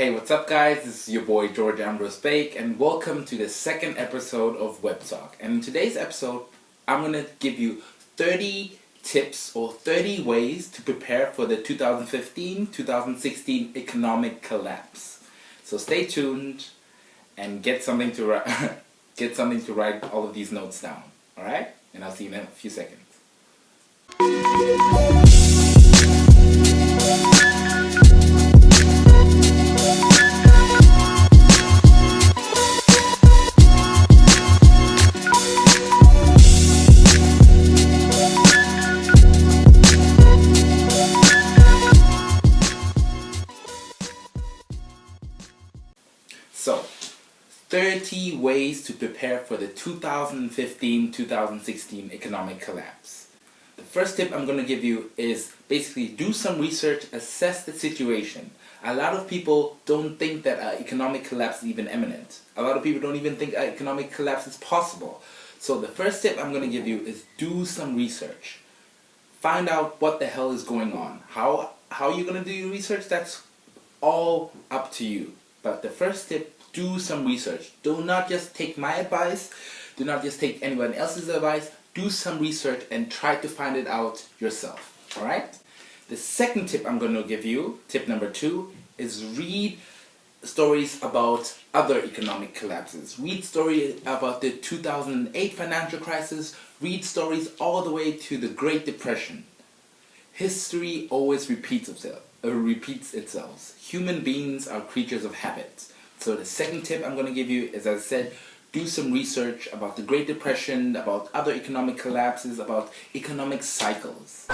Hey, what's up guys? This is your boy George Ambrose Bake and welcome to the second episode of WebTalk. And in today's episode, I'm going to give you 30 tips or 30 ways to prepare for the 2015-2016 economic collapse. So stay tuned and get something to write all of these notes down. Alright? And I'll see you in a few seconds. So, 30 ways to prepare for the 2015-2016 economic collapse. The first tip I'm going to give you is basically do some research, assess the situation. A lot of people don't think that economic collapse is even imminent. A lot of people don't even think economic collapse is possible. So the first tip I'm going to give you is do some research. Find out what the hell is going on. How you're going to do your research, that's all up to you. But the first tip, do some research. Do not just take my advice. Do not just take anyone else's advice. Do some research and try to find it out yourself. Alright? The second tip I'm going to give you, tip number 2, is read stories about other economic collapses. Read stories about the 2008 financial crisis. Read stories all the way to the Great Depression. History always repeats itself. Human beings are creatures of habit. So the second tip I'm going to give you is, as I said, do some research about the Great Depression, about other economic collapses, about economic cycles.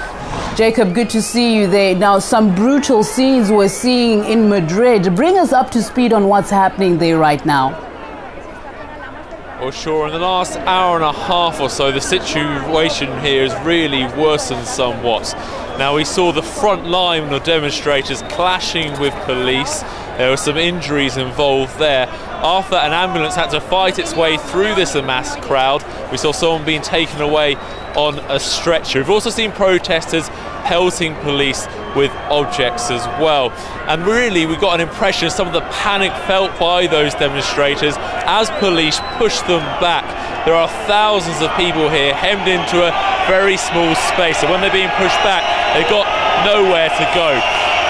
Jacob, good to see you there. Now, some brutal scenes we're seeing in Madrid. Bring us up to speed on what's happening there right now. Well, sure, in the last hour and a half or so, the situation here has really worsened somewhat. Now, we saw the front line of demonstrators clashing with police. There were some injuries involved there. After an ambulance had to fight its way through this mass crowd, we saw someone being taken away on a stretcher. We've also seen protesters pelting police with objects as well. And really, we got an impression of some of the panic felt by those demonstrators as police pushed them back. There are thousands of people here hemmed into a very small space, and when they're being pushed back, they've got nowhere to go.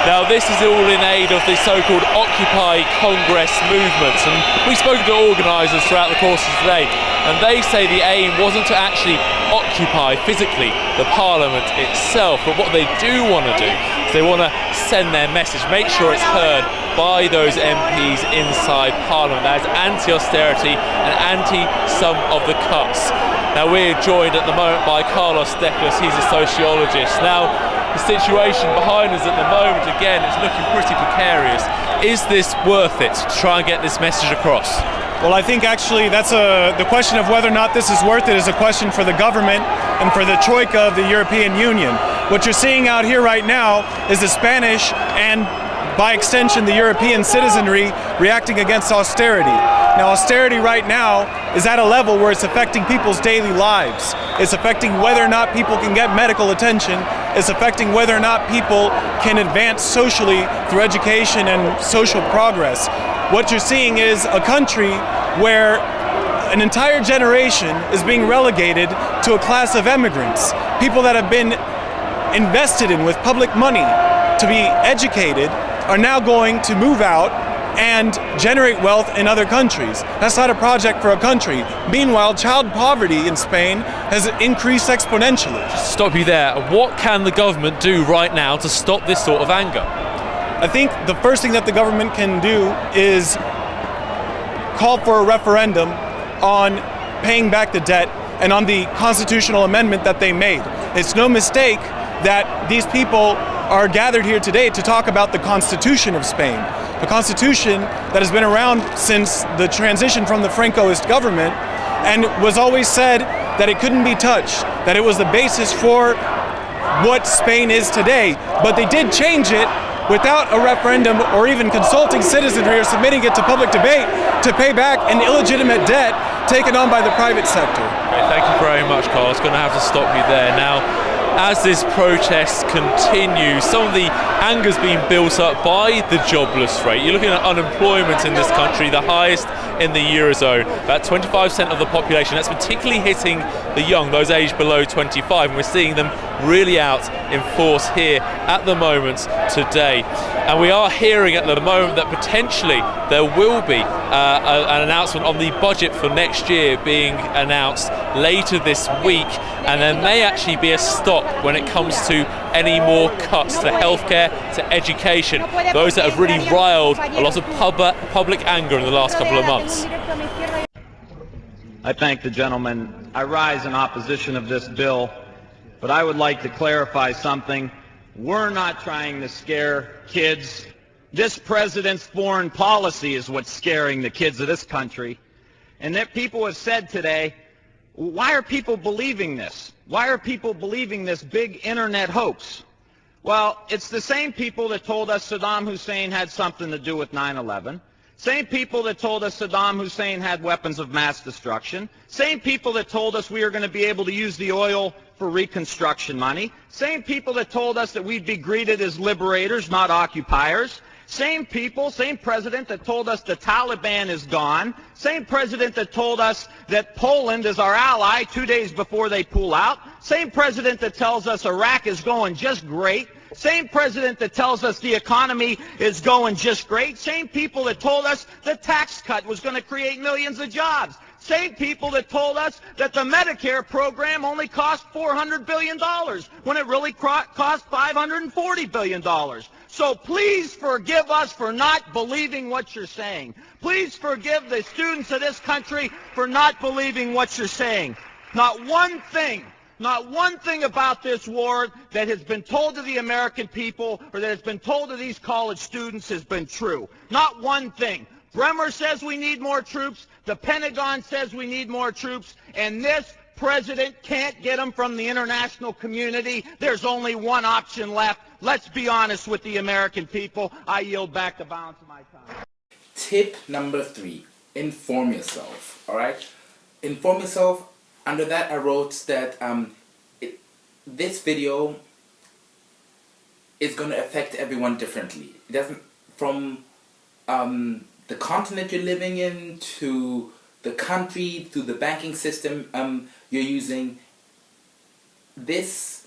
Now, this is all in aid of the so-called Occupy Congress movement, and we've spoken to organisers throughout the course of today, and they say the aim wasn't to actually occupy physically the Parliament itself, but what they do want to do is they want to send their message, make sure it's heard by those MPs inside Parliament. That is anti-austerity and anti-some of the cuts. Now, we're joined at the moment by Carlos Declas, he's a sociologist. Now, the situation behind us at the moment, again, it's looking pretty precarious. Is this worth it to try and get this message across? Well, I think actually that's the question of whether or not this is worth it is a question for the government and for the Troika of the European Union. What you're seeing out here right now is the Spanish and, by extension, the European citizenry reacting against austerity. Now, austerity right now is at a level where it's affecting people's daily lives. It's affecting whether or not people can get medical attention. It's affecting whether or not people can advance socially through education and social progress. What you're seeing is a country where an entire generation is being relegated to a class of immigrants, people that have been invested in with public money to be educated are now going to move out and generate wealth in other countries. That's not a project for a country. Meanwhile, child poverty in Spain has increased exponentially. Just stop you there. What can the government do right now to stop this sort of anger? I think the first thing that the government can do is call for a referendum on paying back the debt and on the constitutional amendment that they made. It's no mistake that these people are gathered here today to talk about the Constitution of Spain, a constitution that has been around since the transition from the Francoist government and was always said that it couldn't be touched, that it was the basis for what Spain is today. But they did change it without a referendum or even consulting citizenry or submitting it to public debate to pay back an illegitimate debt taken on by the private sector. Great, thank you very much, Carl. I was going to have to stop you there. Now, as this protest continues, some of the anger's being built up by the jobless rate. You're looking at unemployment in this country, the highest in the Eurozone, about 25% of the population. That's particularly hitting the young, those aged below 25, and we're seeing them really out in force here at the moment today. And we are hearing at the moment that potentially there will be an announcement on the budget for next year being announced later this week, and there may actually be a stop when it comes to any more cuts to healthcare, to education, those that have really riled a lot of public anger in the last couple of months. I thank the gentleman. I rise in opposition of this bill, but I would like to clarify something. We're not trying to scare kids. This president's foreign policy is what's scaring the kids of this country. And that people have said today, why are people believing this? Why are people believing this big internet hoax? Well, it's the same people that told us Saddam Hussein had something to do with 9/11. Same people that told us Saddam Hussein had weapons of mass destruction. Same people that told us we were going to be able to use the oil for reconstruction money. Same people that told us that we'd be greeted as liberators, not occupiers. Same people, same president that told us the Taliban is gone. Same president that told us that Poland is our ally 2 days before they pull out. Same president that tells us Iraq is going just great. Same president that tells us the economy is going just great. Same people that told us the tax cut was going to create millions of jobs. Same people that told us that the Medicare program only cost $400 billion when it really cost $540 billion. So please forgive us for not believing what you're saying. Please forgive the students of this country for not believing what you're saying. Not one thing about this war that has been told to the American people or that has been told to these college students has been true. Not one thing. Bremer says we need more troops. The Pentagon says we need more troops. And this president can't get them from the international community. There's only one option left. Let's be honest with the American people. I yield back the balance of my time. Tip number 3, inform yourself. All right? Inform yourself. Under that, I wrote that this video is going to affect everyone differently. It doesn't, from the continent you're living in, to the country, to the banking system you're using. This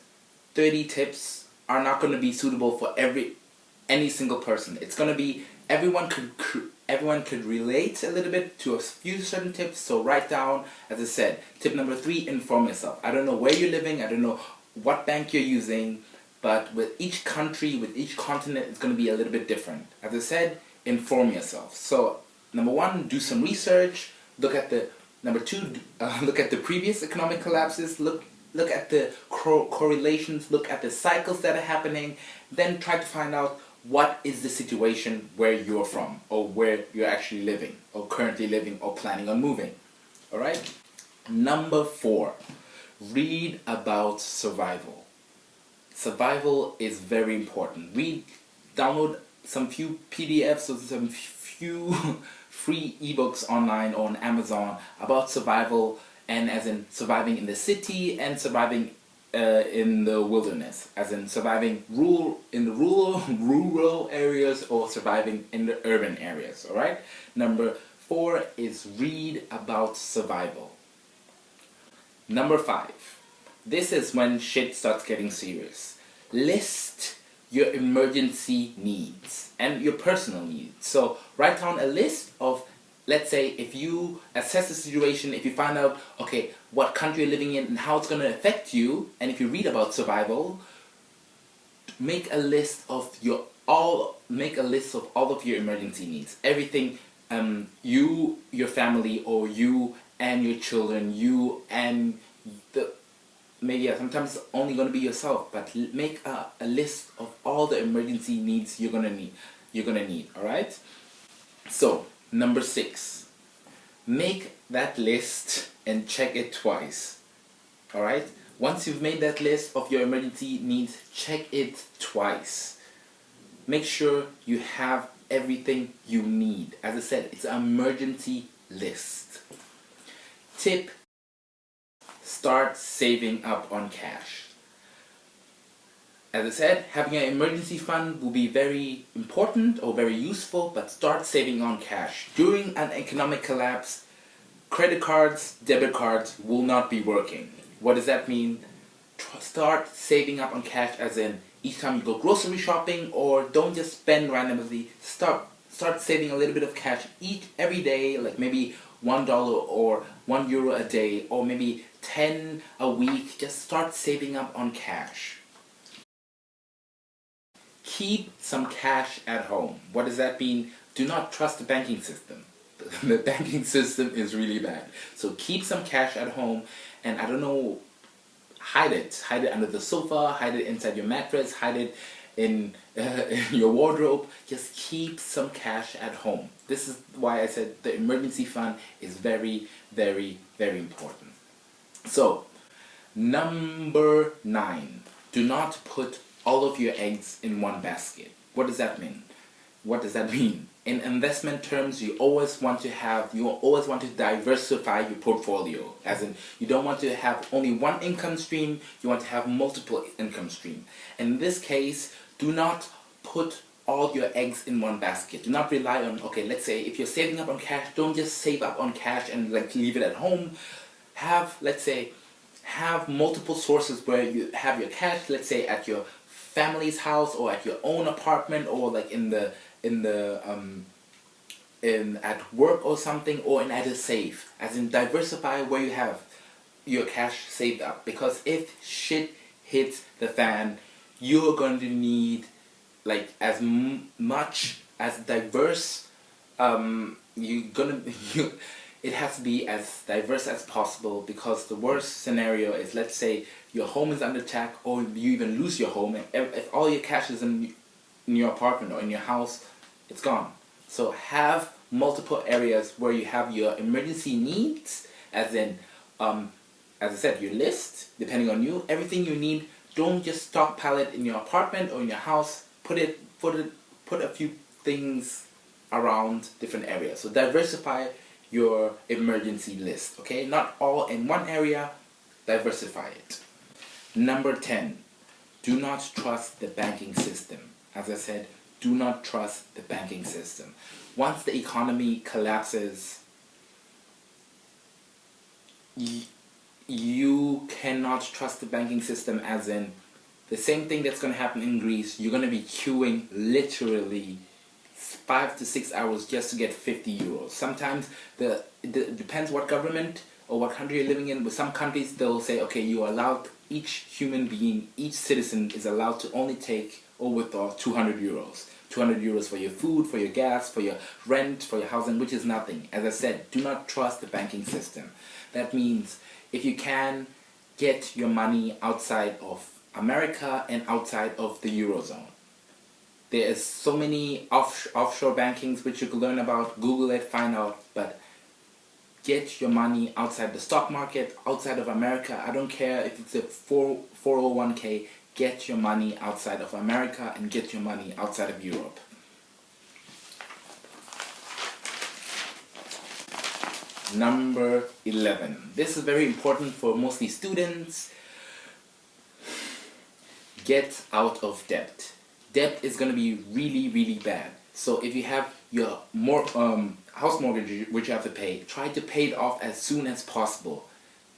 30 tips are not going to be suitable for any single person. It's going to be everyone could relate a little bit to a few certain tips. So write down, as I said, tip number 3, inform yourself. I don't know where you're living, I don't know what bank you're using, but with each country, with each continent, it's going to be a little bit different. As I said, inform yourself. So number 1, do some research. Look at the number 2. Look at the previous economic collapses. Look at the correlations. Look at the cycles that are happening. Then try to find out what is the situation where you're from, or where you're actually living, or currently living, or planning on moving. All right. Number 4, read about survival. Survival is very important. Download some few PDFs or some few free ebooks online or on Amazon about survival, and as in surviving in the city and surviving in the wilderness, as in surviving in the rural areas or surviving in the urban areas. All right. Number 4 is read about survival. Number 5. This is when shit starts getting serious. List your emergency needs and your personal needs. So write down a list of, let's say, if you assess the situation, if you find out, okay, what country you're living in and how it's going to affect you, and if you read about survival, make a list of all of your emergency needs. Everything, you, your family, or you and your children, you and sometimes it's only going to be yourself, but make a list of all the emergency needs you're gonna need. All right. So number 6, make that list and check it twice. All right. Once you've made that list of your emergency needs, check it twice. Make sure you have everything you need. As I said, it's an emergency list. Tip: start saving up on cash. As I said, having an emergency fund will be very important or very useful, but start saving on cash. During an economic collapse, credit cards, debit cards will not be working. What does that mean? Start saving up on cash, as in each time you go grocery shopping, or don't just spend randomly. Start saving a little bit of cash every day, like maybe $1 or €1 a day, or maybe 10 a week. Just start saving up on cash. Keep some cash at home. What does that mean? Do not trust the banking system. The banking system is really bad. So keep some cash at home, and I don't know, hide it. Hide it under the sofa, hide it inside your mattress, hide it in your wardrobe. Just keep some cash at home. This is why I said the emergency fund is very, very, very important. So, number 9. Do not put all of your eggs in one basket. What does that mean? What does that mean? In investment terms, you always want to diversify your portfolio. As in, you don't want to have only one income stream, you want to have multiple income streams. In this case, do not put all your eggs in one basket. Do not rely on, okay, let's say if you're saving up on cash, don't just save up on cash and like leave it at home. Have multiple sources where you have your cash, let's say at your family's house or at your own apartment, or like at work or something, or at a safe. As in, diversify where you have your cash saved up, because if shit hits the fan, you're going to need like as much as diverse. It has to be as diverse as possible, because the worst scenario is, let's say your home is under attack, or you even lose your home, and if all your cash is in your apartment or in your house, it's gone. So have multiple areas where you have your emergency needs, as in, as I said, your list, depending on you, everything you need. Don't just stockpile it in your apartment or in your house. Put a few things around different areas. So diversify your emergency list, okay? Not all in one area, diversify it. Number 10, do not trust the banking system. As I said, do not trust the banking system. Once the economy collapses, you cannot trust the banking system, as in the same thing that's going to happen in Greece. You're going to be queuing literally 5 to 6 hours just to get 50 euros. Sometimes it depends what government or what country you're living in. With some countries, they'll say, okay, you are allowed, each human being, each citizen is allowed to only take or withdraw 200 euros. 200 euros for your food, for your gas, for your rent, for your housing, which is nothing. As I said, do not trust the banking system. That means if you can, get your money outside of America and outside of the Eurozone. There is so many offshore bankings which you can learn about. Google it, find out, but get your money outside the stock market, outside of America. I don't care if it's a 401k. Get your money outside of America and get your money outside of Europe. Number 11. This is very important for mostly students. Get out of debt. Debt is going to be really, really bad. So if you have your house mortgage which you have to pay, try to pay it off as soon as possible.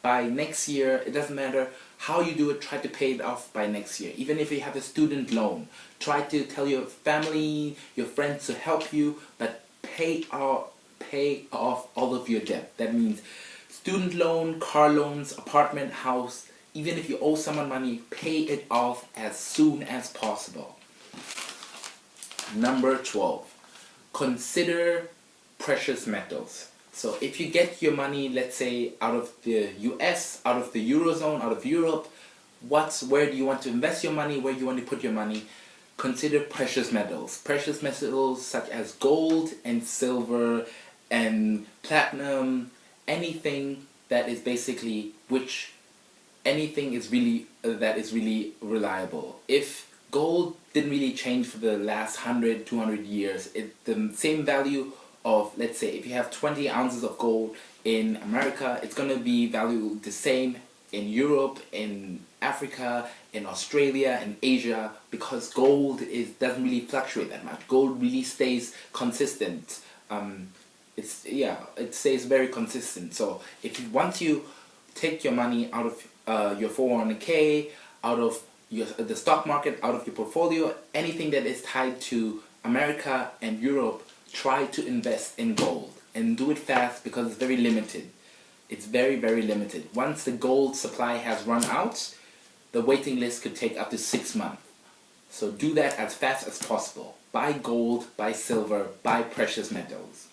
By next year, it doesn't matter how you do it, try to pay it off by next year. Even if you have a student loan, try to tell your family, your friends to help you, but pay off all of your debt. That means student loan, car loans, apartment, house. Even if you owe someone money, pay it off as soon as possible. Number 12, consider precious metals. So if you get your money, let's say, out of the US, out of the Eurozone, out of Europe, where do you want to invest your money? Where do you want to put your money? Consider precious metals. Precious metals such as gold and silver and platinum, anything that is basically, anything is really, that is really reliable. If gold didn't really change for the last 100, 200 years, the same value of, let's say, if you have 20 ounces of gold in America, it's going to be valued the same in Europe, in Africa, in Australia, in Asia, because gold doesn't really fluctuate that much. Gold really stays consistent. It stays very consistent. So once you take your money out of your 401k, out of the stock market, out of your portfolio, anything that is tied to America and Europe, try to invest in gold and do it fast because it's very limited. It's very, very limited. Once the gold supply has run out, the waiting list could take up to 6 months. So do that as fast as possible. Buy gold, buy silver, buy precious metals.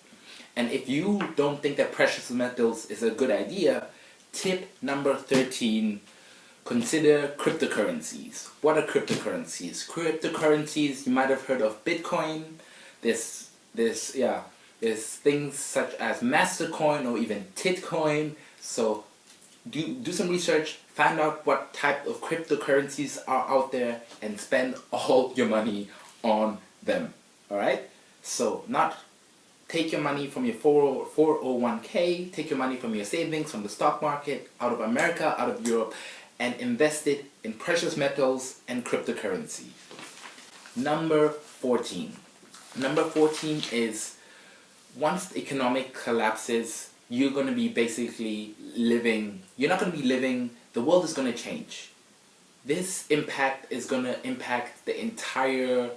And if you don't think that precious metals is a good idea, tip number 13, consider cryptocurrencies. What are cryptocurrencies? Cryptocurrencies, you might have heard of Bitcoin. There's things such as Mastercoin or even Titcoin. So do some research, find out what type of cryptocurrencies are out there, and spend all your money on them. Alright? So not take your money from your 401k, take your money from your savings, from the stock market, out of America, out of Europe, and invest it in precious metals and cryptocurrency. Number 14. Number 14 is, once the economic collapses, you're going to be basically living, you're not going to be living, the world is going to change. This impact is going to impact the entire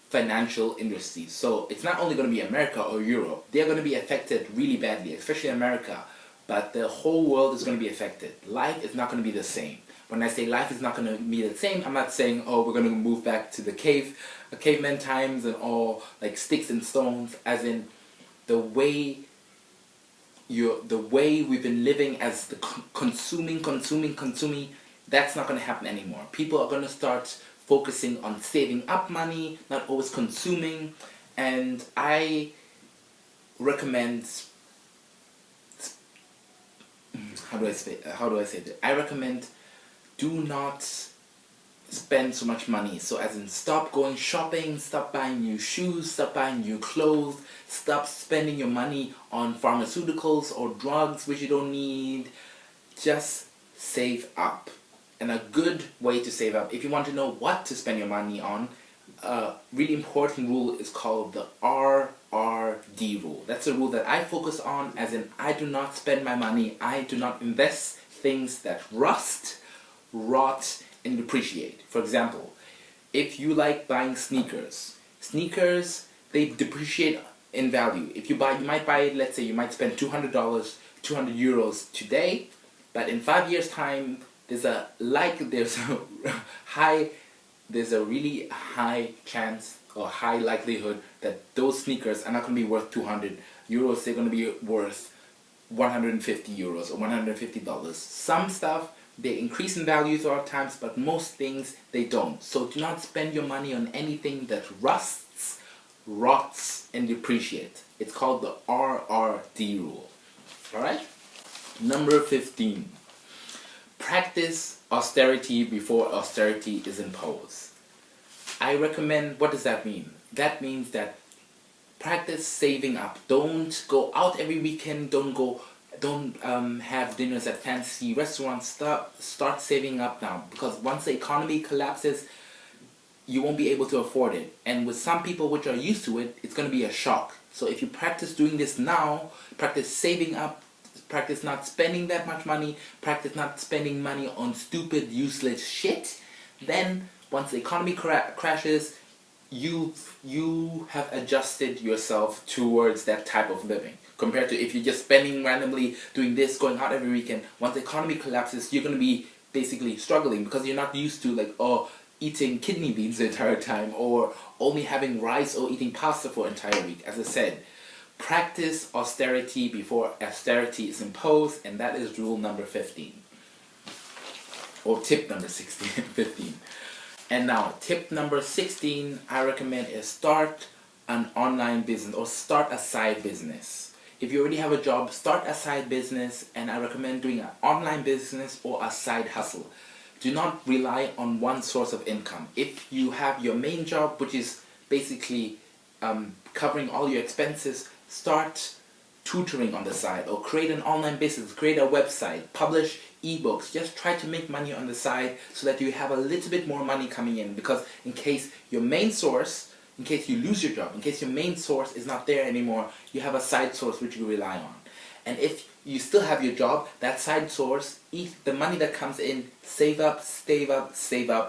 financial industry. So it's not only going to be America or Europe, they're going to be affected really badly, especially America, but the whole world is going to be affected. Life is not going to be the same. When I say life is not going to be the same, I'm not saying, oh, we're going to move back to the caveman times and all like sticks and stones, as in the way we've been living as the consuming, that's not going to happen anymore. People are going to start focusing on saving up money, not always consuming, and I recommend, how do I say that? I recommend do not spend so much money. So as in, stop going shopping, stop buying new shoes, stop buying new clothes, stop spending your money on pharmaceuticals or drugs which you don't need. Just save up. And a good way to save up, if you want to know what to spend your money on, a really important rule is called the RRD rule. That's a rule that I focus on, as in I do not spend my money, I do not invest things that rust, rot, and depreciate. For example, if you like buying sneakers, they depreciate in value. If you might buy, let's say you might spend $200, 200 euros today, but in 5 years time, there's a really high chance or high likelihood that those sneakers are not going to be worth 200 euros. They're going to be worth 150 euros or $150. Some stuff, they increase in value throughout times, but most things they don't. So do not spend your money on anything that rusts, rots, and depreciates. It's called the RRD rule. Alright? Number 15. Practice austerity before austerity is imposed. I recommend, what does that mean? That means that practice saving up. Don't go out every weekend, don't have dinners at fancy restaurants. Start saving up now, because once the economy collapses, you won't be able to afford it. And with some people which are used to it, it's going to be a shock. So if you practice doing this now, practice saving up, practice not spending that much money, practice not spending money on stupid, useless shit, then once the economy crashes, you have adjusted yourself towards that type of living. Compared to if you're just spending randomly, doing this, going out every weekend, once the economy collapses, you're going to be basically struggling because you're not used to eating kidney beans the entire time, or only having rice or eating pasta for an entire week. As I said, practice austerity before austerity is imposed, and that is rule number 15. Or tip number 15. And now, tip number 16, I recommend is start an online business or start a side business. If you already have a job, start a side business, and I recommend doing an online business or a side hustle. Do not rely on one source of income. If you have your main job, which is basically covering all your expenses, start tutoring on the side, or create an online business, create a website, publish ebooks. Just try to make money on the side so that you have a little bit more money coming in, because in case your main source, in case you lose your job, in case your main source is not there anymore, you have a side source which you rely on. And if you still have your job, that side source, the money that comes in, save up,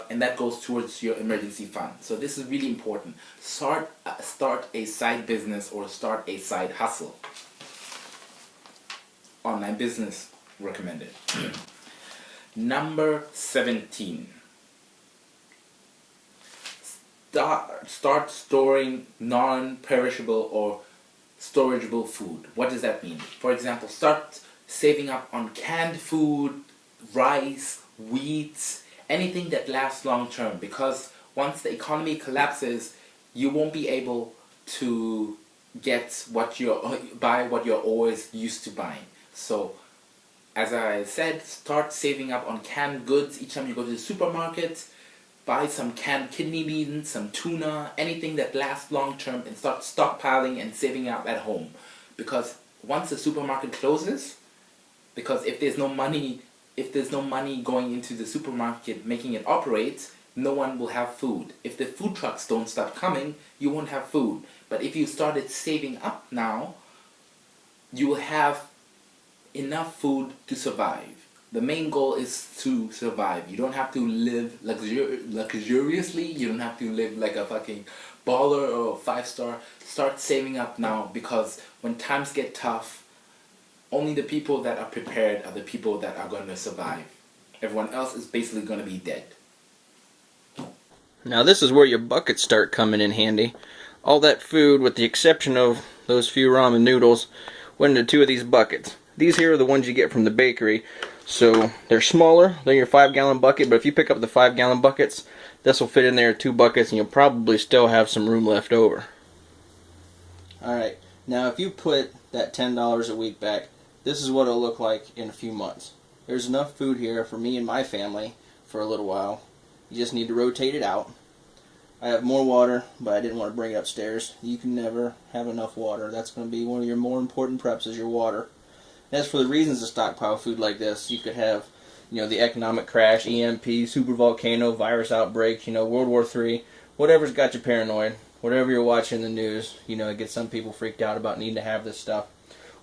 and that goes towards your emergency fund. So this is really important. Start a side business or start a side hustle. Online business recommended. Number 17. Start storing non-perishable or storageable food. What does that mean? For example, start saving up on canned food, rice, wheat, anything that lasts long term, because once the economy collapses, you won't be able to buy what you're always used to buying. So, as I said, start saving up on canned goods. Each time you go to the supermarket, buy some canned kidney beans, some tuna, anything that lasts long term, and start stockpiling and saving up at home. Because once the supermarket closes, because if there's no money going into the supermarket making it operate, no one will have food. If the food trucks don't stop coming, you won't have food. But if you started saving up now, you will have enough food to survive. The main goal is to survive. You don't have to live luxuriously. You don't have to live like a fucking baller or a 5-star. Start saving up now, because when times get tough, only the people that are prepared are the people that are going to survive. Everyone else is basically going to be dead. Now this is where your buckets start coming in handy. All that food, with the exception of those few ramen noodles, went into 2 of these buckets. These here are the ones you get from the bakery. So they're smaller than your 5-gallon bucket, but if you pick up the 5-gallon buckets, this will fit in there 2 buckets, and you'll probably still have some room left over. Alright, now if you put that $10 a week back, this is what it'll look like in a few months. There's enough food here for me and my family for a little while. You just need to rotate it out. I have more water, but I didn't want to bring it upstairs. You can never have enough water. That's going to be one of your more important preps, is your water. As for the reasons to stockpile food like this, you could have, the economic crash, EMP, supervolcano, virus outbreak, World War III, whatever's got you paranoid, whatever you're watching in the news, it gets some people freaked out about needing to have this stuff.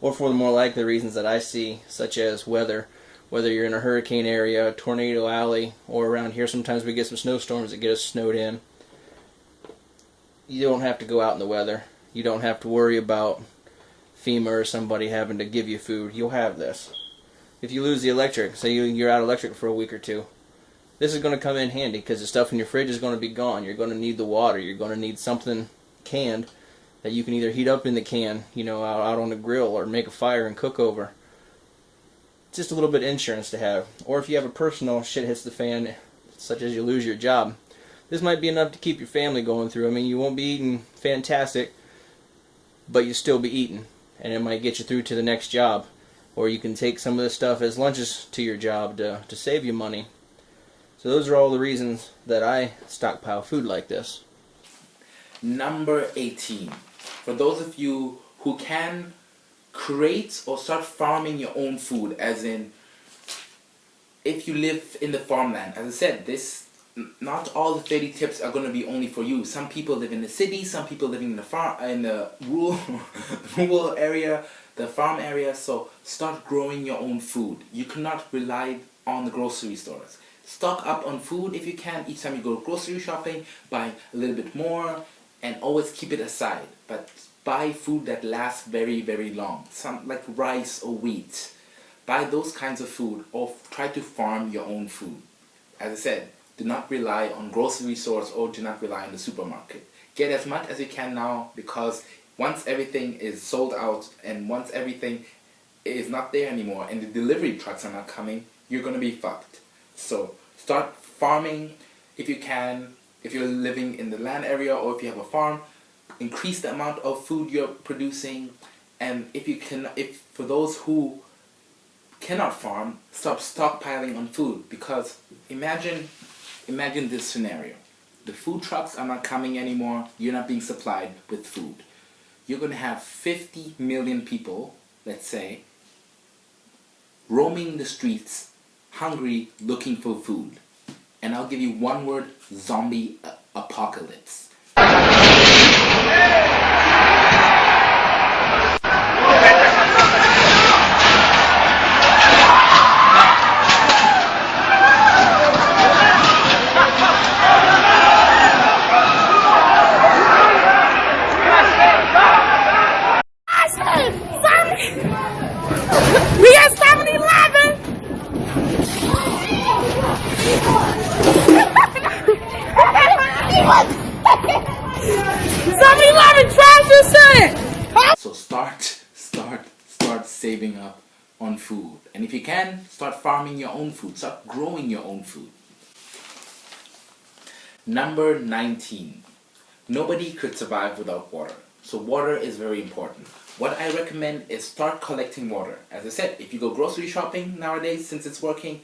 Or for the more likely reasons that I see, such as weather, whether you're in a hurricane area, tornado alley, or around here sometimes we get some snowstorms that get us snowed in. You don't have to go out in the weather. You don't have to worry about FEMA or somebody having to give you food. You'll have this. If you lose the electric, say you're out of electric for a week or 2, this is going to come in handy, because the stuff in your fridge is going to be gone. You're going to need the water. You're going to need something canned that you can either heat up in the can, out on the grill, or make a fire and cook over. Just a little bit of insurance to have. Or if you have a personal shit hits the fan, such as you lose your job, this might be enough to keep your family going through. I mean, you won't be eating fantastic, but you'll still be eating. And it might get you through to the next job. Or you can take some of this stuff as lunches to your job to save you money. So those are all the reasons that I stockpile food like this. Number 18. For those of you who can create or start farming your own food, as in, if you live in the farmland, as I said, not all the 30 tips are going to be only for you. Some people live in the city, some people living in the rural area, the farm area. So start growing your own food. You cannot rely on the grocery stores. Stock up on food if you can. Each time you go grocery shopping, buy a little bit more, and always keep it aside. But buy food that lasts very, very long. Some like rice or wheat. Buy those kinds of food, or try to farm your own food. As I said, do not rely on grocery stores, or do not rely on the supermarket. Get as much as you can now, because once everything is sold out and once everything is not there anymore and the delivery trucks are not coming, you're going to be fucked. So start farming if you can. If you're living in the land area, or if you have a farm, increase the amount of food you're producing. And if for those who cannot farm, stop stockpiling on food, because imagine this scenario. The food trucks are not coming anymore. You're not being supplied with food. You're going to have 50 million people let's say, roaming the streets, hungry, looking for food. And I'll give you one word: zombie apocalypse. We got 7-Eleven! 7-Eleven trash this shit! So start saving up on food. And if you can, start farming your own food. Start growing your own food. Number 19. Nobody could survive without water. So water is very important. What I recommend is start collecting water. As I said, if you go grocery shopping nowadays, since it's working,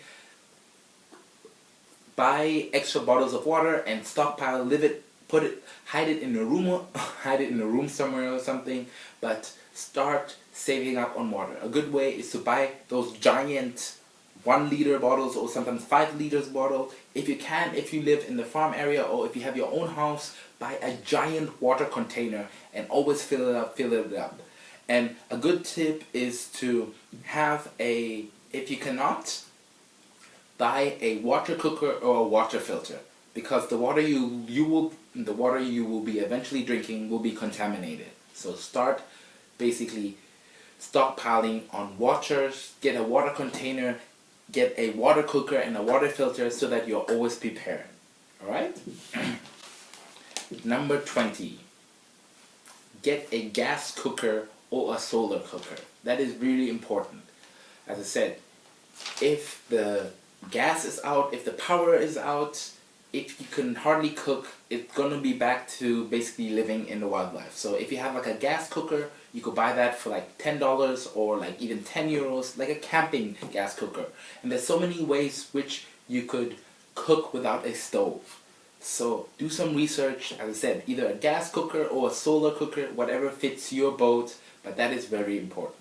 buy extra bottles of water and stockpile, hide it in a room somewhere or something, but start saving up on water. A good way is to buy those giant 1 liter bottles or sometimes 5 liters bottle. If you can, if you live in the farm area or if you have your own house, buy a giant water container and always fill it up. And a good tip is to have if you cannot, buy a water cooker or a water filter, because the water you will be eventually drinking will be contaminated. So start basically stockpiling on water, get a water container, get a water cooker and a water filter so that you're always prepared. Alright? Number 20. Get a gas cooker or a solar cooker. That is really important. As I said, if the gas is out, if the power is out, if you can hardly cook, it's gonna be back to basically living in the wildlife. So if you have like a gas cooker, you could buy that for like $10 or like even €10, like a camping gas cooker. And there's so many ways which you could cook without a stove. So do some research. As I said, either a gas cooker or a solar cooker, whatever fits your boat, but that is very important.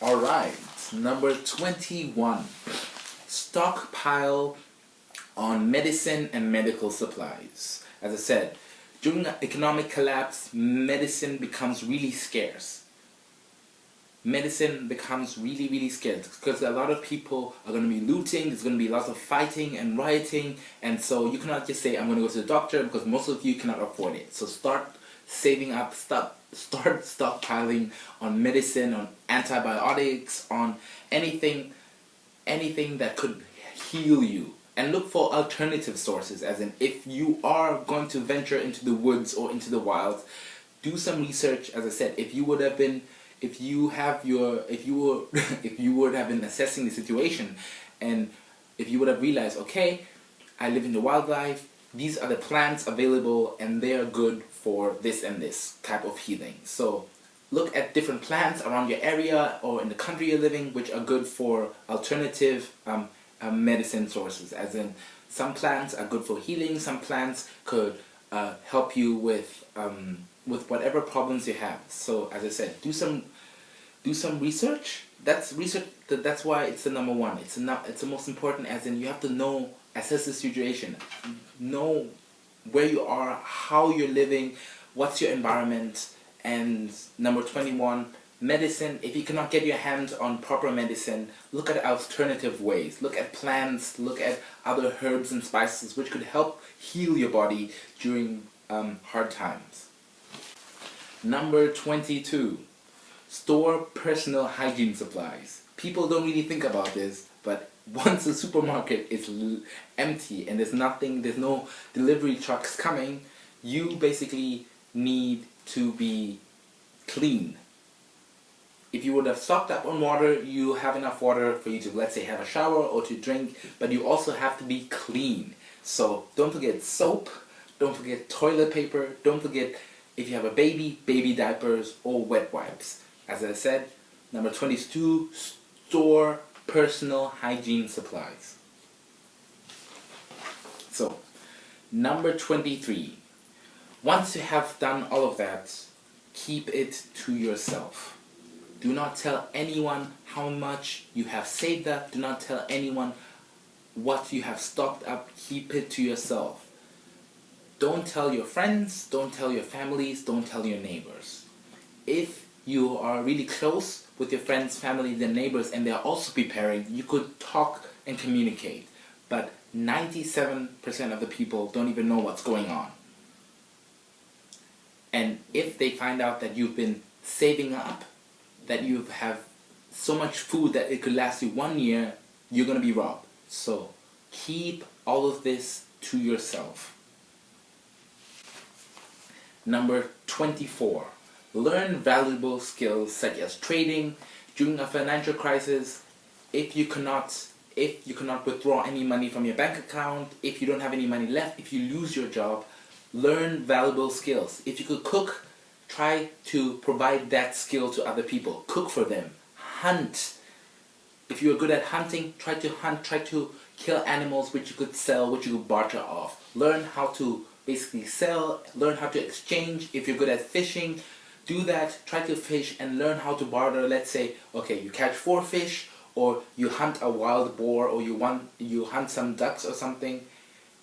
Alright, number 21. Stockpile on medicine and medical supplies. As I said, during an economic collapse, medicine becomes really scarce. medicine becomes really, really scarce because a lot of people are going to be looting, there's going to be lots of fighting and rioting, and so you cannot just say, I'm going to go to the doctor, because most of you cannot afford it. So start saving up, start stockpiling on medicine, on antibiotics, on anything that could heal you. And look for alternative sources, as in if you are going to venture into the woods or into the wilds, do some research. As I said, if you would have been assessing the situation, and if you would have realized, okay, I live in the wildlife, these are the plants available and they are good for this and this type of healing. So look at different plants around your area or in the country you're living which are good for alternative medicine sources, as in some plants are good for healing, some plants could help you with whatever problems you have. So as I said, do some research. That's why it's the number one. It's the most important, as in you have to assess the situation, know where you are, how you're living, what's your environment. And number 21, medicine. If you cannot get your hands on proper medicine, look at alternative ways. Look at plants, look at other herbs and spices which could help heal your body during hard times. Number 22, store personal hygiene supplies. People don't really think about this, but once the supermarket is empty and there's no delivery trucks coming, you basically need to be clean. If you would have stocked up on water, you have enough water for you to, let's say, have a shower or to drink, but you also have to be clean. So don't forget soap, don't forget toilet paper, don't forget, if you have a baby diapers or wet wipes. As I said, number 22, store personal hygiene supplies. So, number 23, once you have done all of that, keep it to yourself. Do not tell anyone how much you have saved up. Do not tell anyone what you have stocked up. Keep it to yourself. Don't tell your friends, don't tell your families, don't tell your neighbors. If you are really close with your friends, family, their neighbors, and they are also preparing, you could talk and communicate. But 97% of the people don't even know what's going on. And if they find out that you've been saving up, that you have so much food that it could last you 1 year, you're going to be robbed. So keep all of this to yourself. Number 24, learn valuable skills such as trading. During a financial crisis, if you cannot withdraw any money from your bank account, if you don't have any money left, if you lose your job, learn valuable skills. If you could cook, try to provide that skill to other people. Cook for them. Hunt. If you're good at hunting, try to hunt, try to kill animals which you could sell, which you could barter off. Learn how to basically sell, learn how to exchange. If you're good at fishing, do that. Try to fish and learn how to barter. Let's say, okay, you catch 4 fish, or you hunt a wild boar, or you hunt some ducks or something.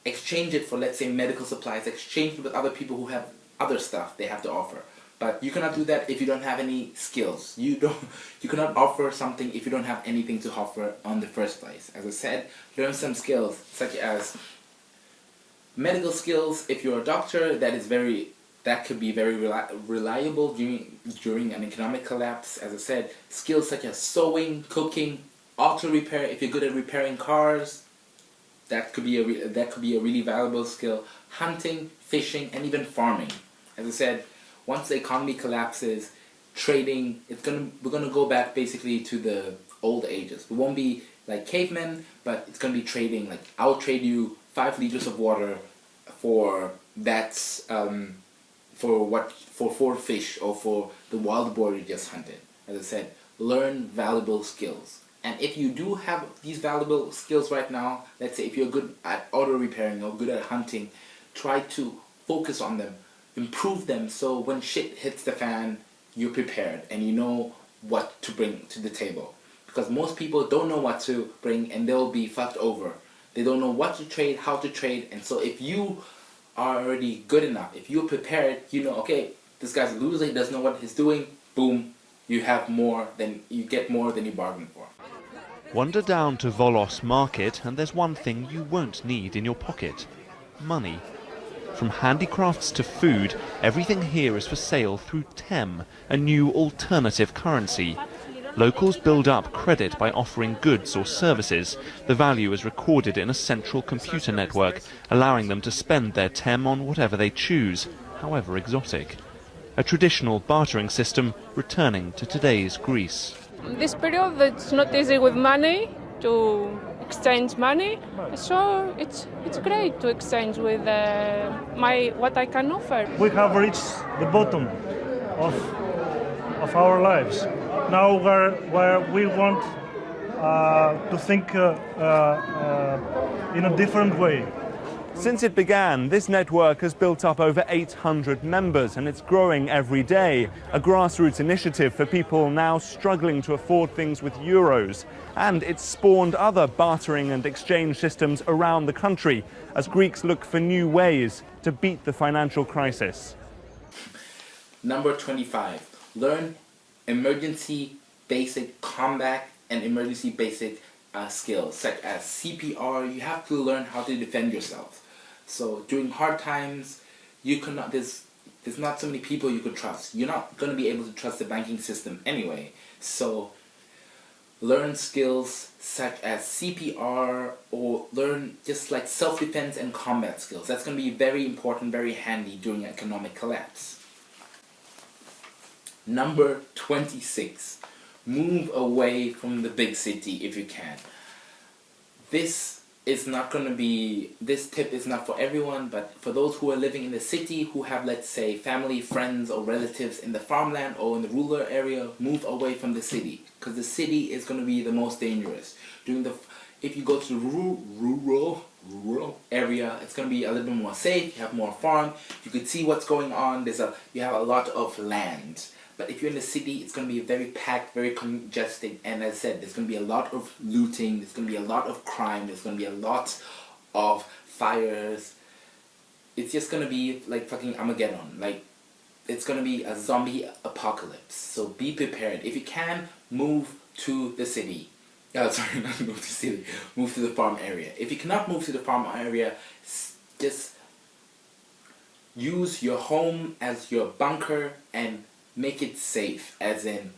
Exchange it for, let's say, medical supplies. Exchange it with other people who have other stuff they have to offer. But you cannot do that if you don't have any skills. You cannot offer something if you don't have anything to offer on the first place. As I said, learn some skills such as medical skills. If you're a doctor, that could be very reliable during an economic collapse. As I said, skills such as sewing, cooking, auto repair. If you're good at repairing cars, that could be a really valuable skill. Hunting, fishing, and even farming. As I said, once the economy collapses, trading, we're gonna go back basically to the old ages. We won't be like cavemen, but it's gonna be trading. Like, I'll trade you 5 liters of water for for 4 fish, or for the wild boar you just hunted. As I said, learn valuable skills. And if you do have these valuable skills right now, let's say if you're good at auto repairing or good at hunting, try to focus on them, improve them, so when shit hits the fan, you're prepared and you know what to bring to the table. Because most people don't know what to bring and they'll be fucked over. They don't know what to trade, how to trade, and so if you are already good enough, if you're prepared, you know, okay, this guy's a loser, he doesn't know what he's doing, boom, you get more than you bargained for. Wander down to Volos Market and there's one thing you won't need in your pocket: money. From handicrafts to food, everything here is for sale through Tem, a new alternative currency. Locals build up credit by offering goods or services. The value is recorded in a central computer network, allowing them to spend their Tem on whatever they choose, however exotic. A traditional bartering system returning to today's Greece. This period it's not easy with money to exchange money, so it's great to exchange with what I can offer. We have reached the bottom of our lives. Now where we want to think in a different way. Since it began, this network has built up over 800 members and it's growing every day. A grassroots initiative for people now struggling to afford things with euros. And it's spawned other bartering and exchange systems around the country as Greeks look for new ways to beat the financial crisis. Number 25, learn emergency basic combat and emergency basic skills such as CPR. You have to learn how to defend yourself. So during hard times, you cannot. There's not so many people you could trust. You're not going to be able to trust the banking system anyway. So learn skills such as CPR or learn just like self-defense and combat skills. That's going to be very important, very handy during economic collapse. Number 26, move away from the big city if you can. This tip is not for everyone, but for those who are living in the city, who have, let's say, family, friends, or relatives in the farmland or in the rural area, move away from the city, because the city is going to be the most dangerous. If you go to the rural area, it's going to be a little bit more safe. You have more farm. You could see what's going on. You have a lot of land. But if you're in the city, it's going to be very packed, very congested, and as I said, there's going to be a lot of looting, there's going to be a lot of crime, there's going to be a lot of fires. It's just going to be like fucking Armageddon. Like, it's going to be a zombie apocalypse. So be prepared. If you can, move to the city. Not move to the city. Move to the farm area. If you cannot move to the farm area, just use your home as your bunker and make it safe, as in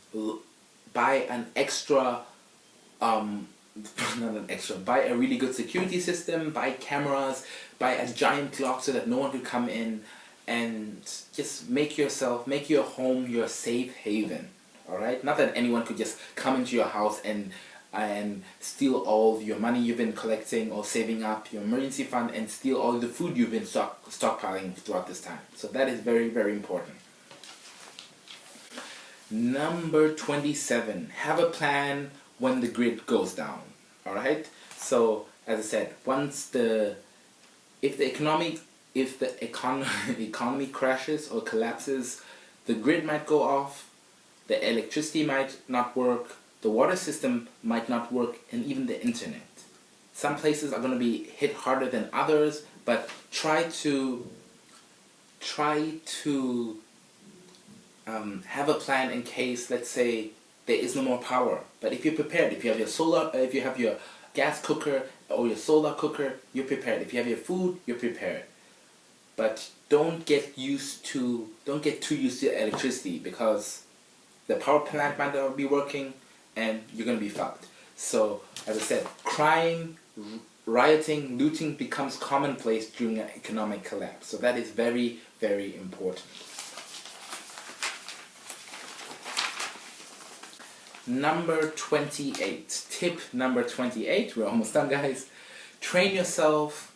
buy buy a really good security system, buy cameras, buy a giant clock so that no one could come in, and just make your home your safe haven. Alright? Not that anyone could just come into your house and steal all of your money you've been collecting or saving up, your emergency fund, and steal all the food you've been stockpiling throughout this time. So that is very, very important. Number 27, have a plan when the grid goes down. Alright? So, as I said, if the economy crashes or collapses, the grid might go off, the electricity might not work, the water system might not work, and even the internet. Some places are going to be hit harder than others, but try to have a plan in case, let's say, there is no more power. But if you're prepared, if you have your gas cooker or your solar cooker, you're prepared. If you have your food, you're prepared. But don't get too used to electricity, because the power plant might not be working and you're going to be fucked. So, as I said, crime, rioting, looting becomes commonplace during an economic collapse. So that is very, very important. Number 28, tip number 28, we're almost done, guys. Train yourself,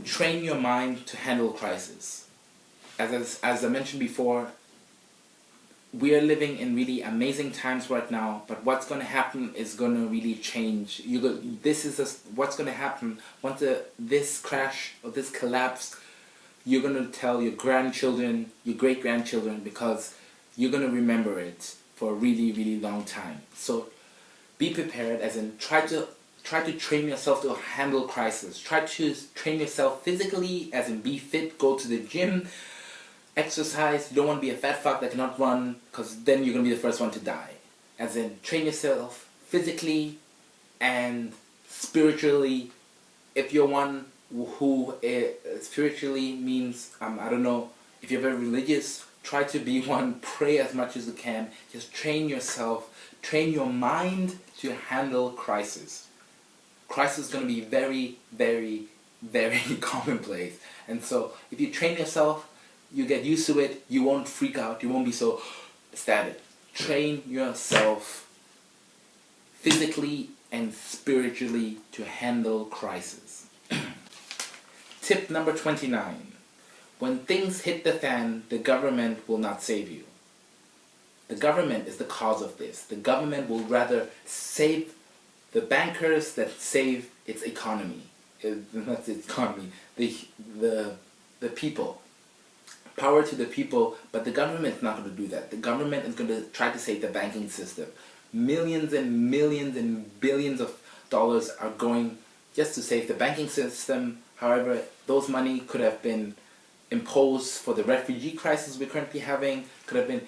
train your mind to handle crisis. As I mentioned before, we are living in really amazing times right now, but what's going to happen is going to really change. What's going to happen once this crash or this collapse. You're going to tell your grandchildren, your great-grandchildren, because you're going to remember it for a really, really long time. So be prepared, as in try to train yourself to handle crisis. Try to train yourself physically, as in be fit, go to the gym, exercise. You don't want to be a fat fuck that cannot run, because then you're going to be the first one to die. As in, train yourself physically and spiritually. If you're one who spiritually means, I don't know, if you're very religious, try to be one, pray as much as you can. Just train yourself, train your mind to handle crisis. Crisis is going to be very, very, very commonplace. And so if you train yourself, you get used to it, you won't freak out, you won't be so static. Train yourself physically and spiritually to handle crisis. Tip number 29. When things hit the fan, the government will not save you. The government is the cause of this. The government will rather save the bankers than save its economy. Not its economy, the people. Power to the people, but the government is not going to do that. The government is going to try to save the banking system. Millions and millions and billions of dollars are going just to save the banking system. However, those money could have been imposed for the refugee crisis we're currently having, could have been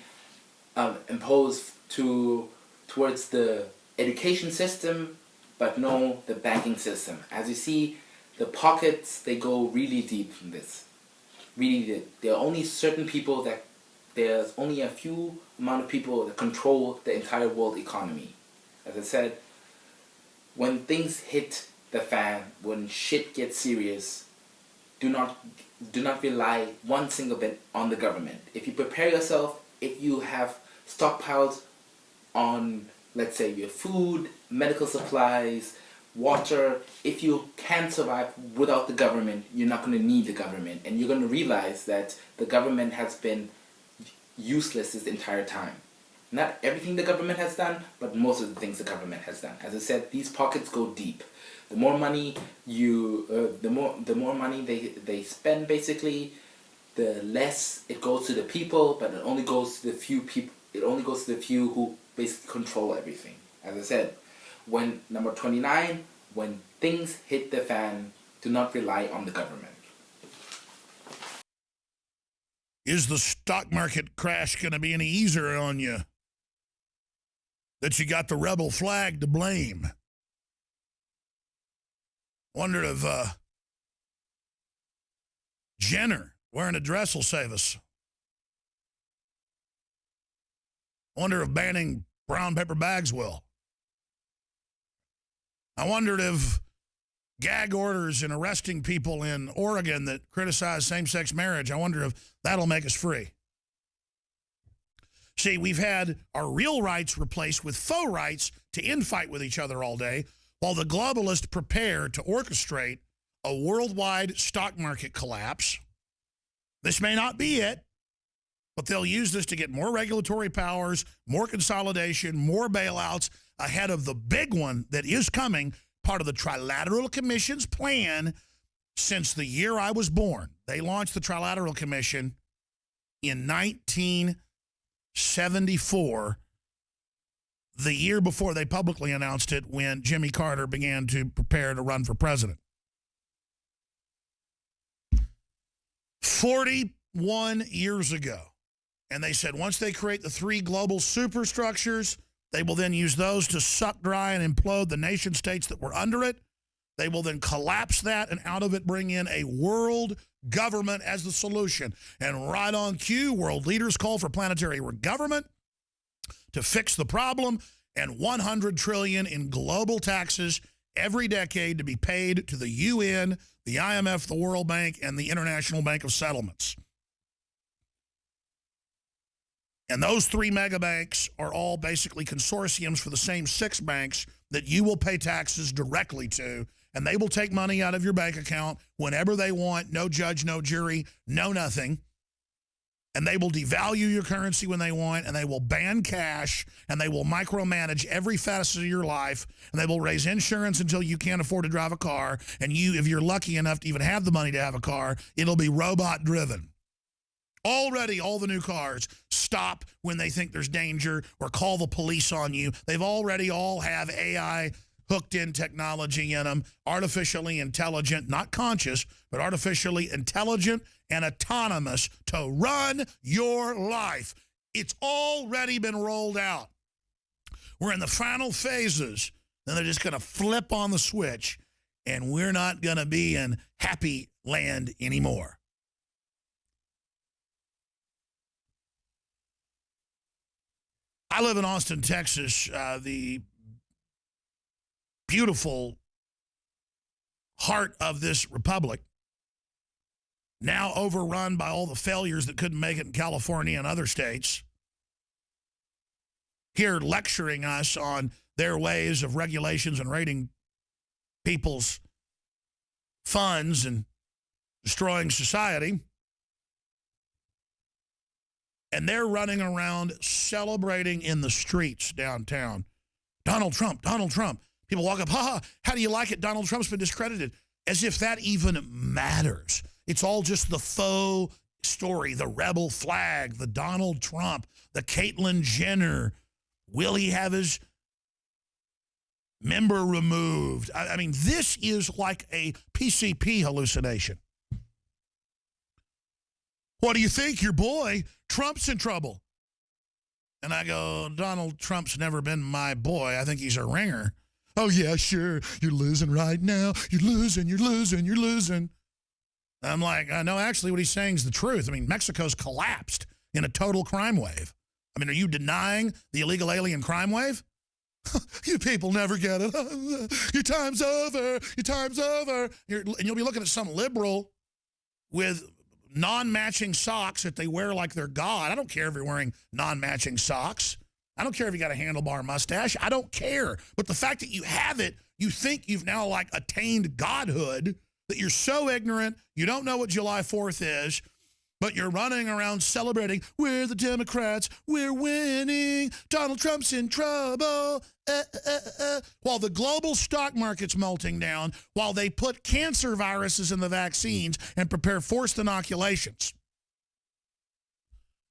imposed towards the education system, but no, the banking system. As you see, the pockets, they go really deep from this. Really deep. There are only certain people that, there's only a few amount of people that control the entire world economy. As I said, when things hit the fan, when shit gets serious, do not rely one single bit on the government. If you prepare yourself, if you have stockpiles on, let's say, your food, medical supplies, water, if you can survive without the government, you're not going to need the government. And you're going to realize that the government has been useless this entire time. Not everything the government has done, but most of the things the government has done. As I said, these pockets go deep. The more money the more money they spend, basically, the less it goes to the people, but it only goes to the few people. It only goes to the few who basically control everything. As I said, when number 29, when things hit the fan, do not rely on the government. Is the stock market crash going to be any easier on you? That you got the rebel flag to blame? Wondered if Jenner wearing a dress will save us. Wonder if banning brown paper bags will. I wondered if gag orders and arresting people in Oregon that criticize same-sex marriage, I wonder if that'll make us free. See, we've had our real rights replaced with faux rights to infight with each other all day, while the globalists prepare to orchestrate a worldwide stock market collapse. This may not be it, but they'll use this to get more regulatory powers, more consolidation, more bailouts ahead of the big one that is coming, part of the Trilateral Commission's plan since the year I was born. They launched the Trilateral Commission in 1974, the year before they publicly announced it, when Jimmy Carter began to prepare to run for president. 41 years ago. And they said once they create the 3 global superstructures, they will then use those to suck dry and implode the nation states that were under it. They will then collapse that and out of it bring in a world government as the solution. And right on cue, world leaders call for planetary government to fix the problem, and $100 trillion in global taxes every decade to be paid to the UN, the IMF, the World Bank, and the International Bank of Settlements. And those 3 mega banks are all basically consortiums for the same 6 banks that you will pay taxes directly to, and they will take money out of your bank account whenever they want, no judge, no jury, no nothing. And they will devalue your currency when they want, and they will ban cash, and they will micromanage every facet of your life, and they will raise insurance until you can't afford to drive a car, and you, if you're lucky enough to even have the money to have a car, it'll be robot-driven. Already, all the new cars stop when they think there's danger or call the police on you. They've already all have AI hooked in technology in them, artificially intelligent, not conscious, but artificially intelligent and autonomous to run your life. It's already been rolled out. We're in the final phases. Then they're just going to flip on the switch, and we're not going to be in happy land anymore. I live in Austin, Texas, the beautiful heart of this republic, now overrun by all the failures that couldn't make it in California and other states, here lecturing us on their ways of regulations and raiding people's funds and destroying society. And they're running around celebrating in the streets downtown. Donald Trump, Donald Trump. People walk up, how do you like it? Donald Trump's been discredited. As if that even matters. It's all just the faux story, the rebel flag, the Donald Trump, the Caitlyn Jenner. Will he have his member removed? I mean, this is like a PCP hallucination. What do you think? Your boy, Trump's in trouble. And I go, Donald Trump's never been my boy. I think he's a ringer. Oh, yeah, sure. You're losing right now. You're losing, you're losing, you're losing. I'm like, no, actually what he's saying is the truth. I mean, Mexico's collapsed in a total crime wave. I mean, are you denying the illegal alien crime wave? You people never get it. Your time's over. Your time's over. And you'll be looking at some liberal with non-matching socks that they wear like they're God. I don't care if you're wearing non-matching socks. I don't care if you got a handlebar mustache. I don't care. But the fact that you have it, you think you've now like attained godhood, that you're so ignorant, you don't know what July 4th is, but you're running around celebrating, we're the Democrats, we're winning, Donald Trump's in trouble, while the global stock market's melting down, while they put cancer viruses in the vaccines and prepare forced inoculations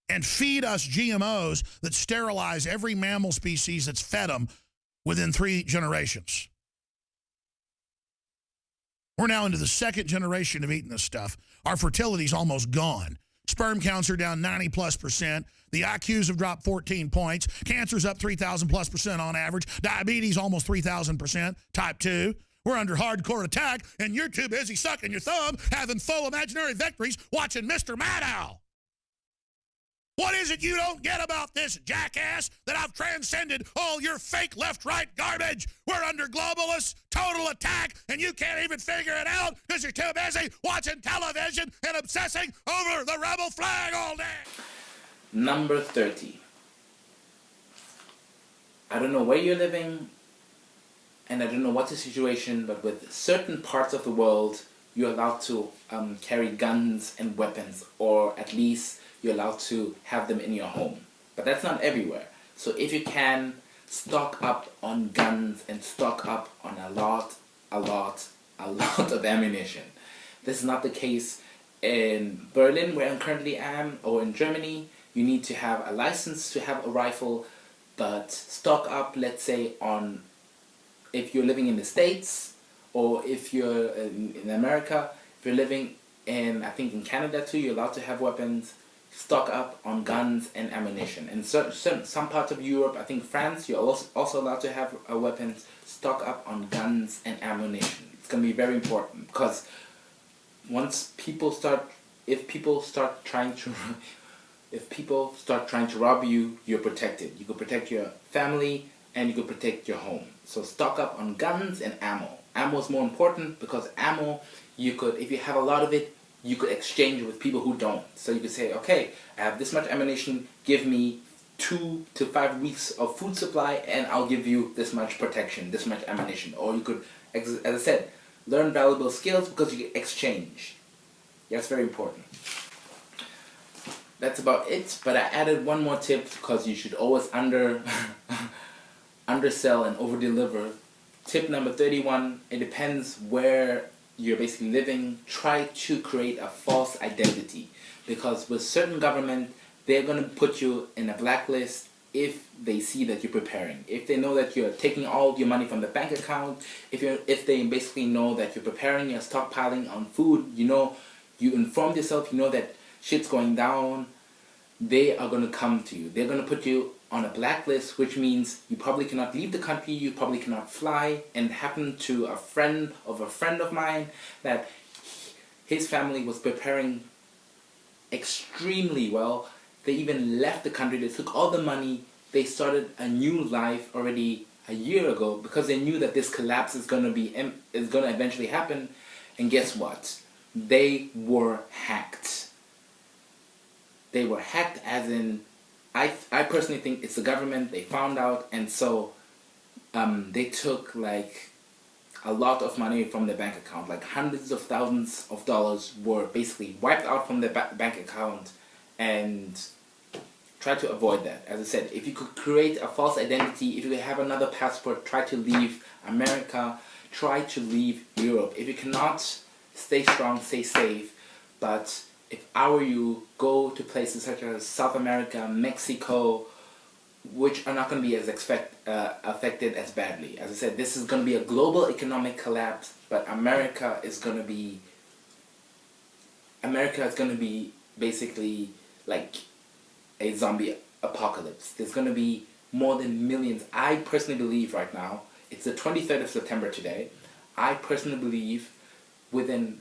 and feed us GMOs that sterilize every mammal species that's fed them within 3 generations. We're now into the 2nd generation of eating this stuff. Our fertility's almost gone. Sperm counts are down 90+%. The IQs have dropped 14 points. Cancer's up 3,000+% on average. Diabetes almost 3,000%, type 2. We're under hardcore attack, and you're too busy sucking your thumb, having faux imaginary victories, watching Mr. Maddow. What is it you don't get about this, jackass, that I've transcended all your fake left-right garbage? We're under globalist total attack, and you can't even figure it out because you're too busy watching television and obsessing over the rebel flag all day. Number 30. I don't know where you're living, and I don't know what's the situation, but with certain parts of the world, you're allowed to carry guns and weapons, or at least you're allowed to have them in your home. But that's not everywhere. So if you can, stock up on guns and stock up on a lot of ammunition. This is not the case in Berlin, where I currently am, or in Germany. You need to have a license to have a rifle, but stock up, let's say, on if you're living in the States, or if you're in America, if you're living in, I think in Canada too, you're allowed to have weapons. Stock up on guns and ammunition. In some parts of Europe, I think France, you're also allowed to have weapons. Stock up on guns and ammunition. It's going to be very important, because if people start trying to rob you, you're protected. You can protect your family and you can protect your home. So stock up on guns and ammo. Ammo is more important, because ammo, you could, if you have a lot of it, you could exchange it with people who don't. So you could say, okay, I have this much ammunition, give me 2 to 5 weeks of food supply, and I'll give you this much protection, this much ammunition. Or you could, as I said, learn valuable skills, because you can exchange. That's very important. That's about it, but I added one more tip, because you should always undersell and over-deliver. Tip number 31, it depends where you're basically living. Try to create a false identity, because with certain government, they're going to put you in a blacklist if they see that you're preparing. If they know that you're taking all your money from the bank account, if they basically know that you're preparing, you're stockpiling on food, you know, you informed yourself, you know that shit's going down, they are going to come to you. They're going to put you on a blacklist, which means you probably cannot leave the country, you probably cannot fly. And it happened to a friend of mine that his family was preparing extremely well. They even left the country, they took all the money, they started a new life already a year ago because they knew that this collapse is going to eventually happen. And guess what? They were hacked. They were hacked as in, I personally think it's the government. They found out, and so they took like a lot of money from their bank account. Like hundreds of thousands of dollars were basically wiped out from their bank account, and try to avoid that. As I said, if you could create a false identity, if you could have another passport, try to leave America, try to leave Europe. If you cannot, stay strong, stay safe. But if I were you, go to places such as South America, Mexico, which are not going to be as affected as badly. As I said, this is going to be a global economic collapse, but America is going to be basically like a zombie apocalypse. There's going to be more than millions. I personally believe right now, it's the 23rd of September today, I personally believe in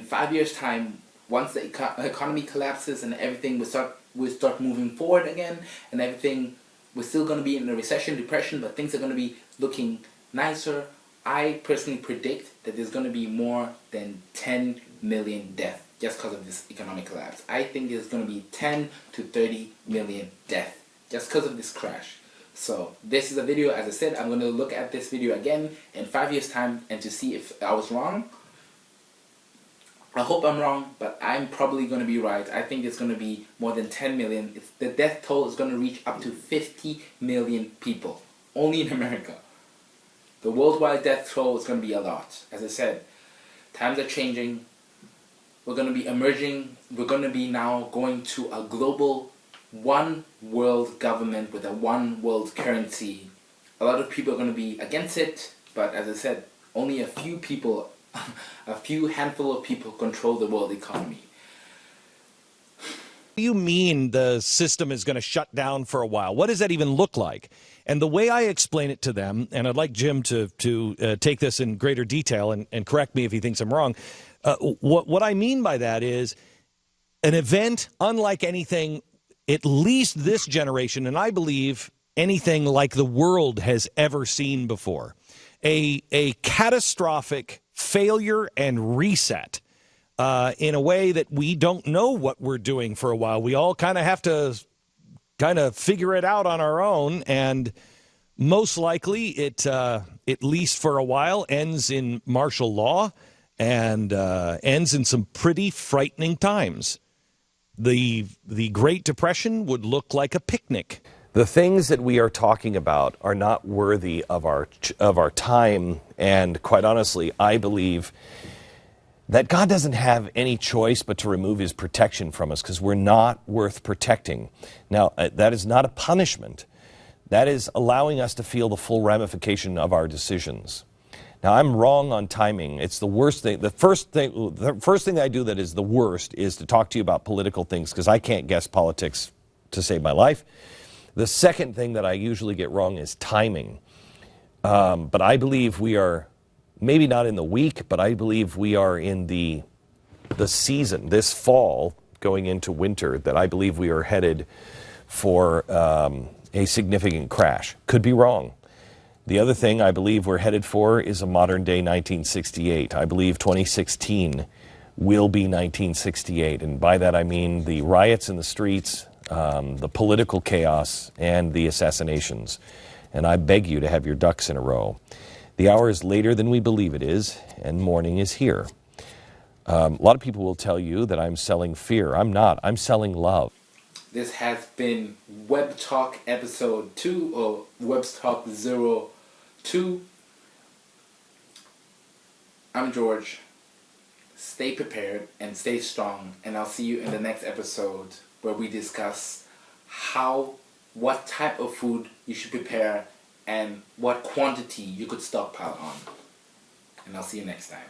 5 years' time, once the economy collapses and everything will start moving forward again, and everything, we're still going to be in a recession, depression, but things are going to be looking nicer. I personally predict that there's going to be more than 10 million deaths just because of this economic collapse. I think there's going to be 10 to 30 million deaths just because of this crash. So this is a video, as I said, I'm going to look at this video again in 5 years' time and to see if I was wrong. I hope I'm wrong, but I'm probably going to be right. I think it's going to be more than 10 million. The death toll is going to reach up to 50 million people, only in America. The worldwide death toll is going to be a lot. As I said, times are changing. We're going to be emerging. We're going to be now going to a global one world government with a one world currency. A lot of people are going to be against it, but as I said, only a few people, a few handful of people control the world economy. What do you mean the system is going to shut down for a while? What does that even look like? And the way I explain it to them, and I'd like Jim to take this in greater detail and correct me if he thinks I'm wrong, what I mean by that is an event unlike anything, at least this generation, and I believe anything like the world has ever seen before. A catastrophic failure and reset in a way that we don't know what we're doing for a while. We all kind of have to figure it out on our own, and most likely it, at least for a while, ends in martial law and ends in some pretty frightening times. The Great Depression would look like a picnic. The things that we are talking about are not worthy of our time, and quite honestly, I believe that God doesn't have any choice but to remove his protection from us because we're not worth protecting. Now, that is not a punishment. That is allowing us to feel the full ramification of our decisions. Now, I'm wrong on timing. It's the worst thing. The first thing I do that is the worst is to talk to you about political things because I can't guess politics to save my life. The second thing that I usually get wrong is timing. But I believe we are, maybe not in the week, but I believe we are in the season, this fall, going into winter, that I believe we are headed for a significant crash. Could be wrong. The other thing I believe we're headed for is a modern-day 1968. I believe 2016 will be 1968, and by that I mean the riots in the streets, the political chaos, and the assassinations. And I beg you to have your ducks in a row. The hour is later than we believe it is, and morning is here. A lot of people will tell you that I'm selling fear. I'm not. I'm selling love. This has been WebTalk episode 2, or WebTalk 02. I'm George. Stay prepared and stay strong, and I'll see you in the next episode where we discuss how what type of food you should prepare and what quantity you could stockpile on. And I'll see you next time.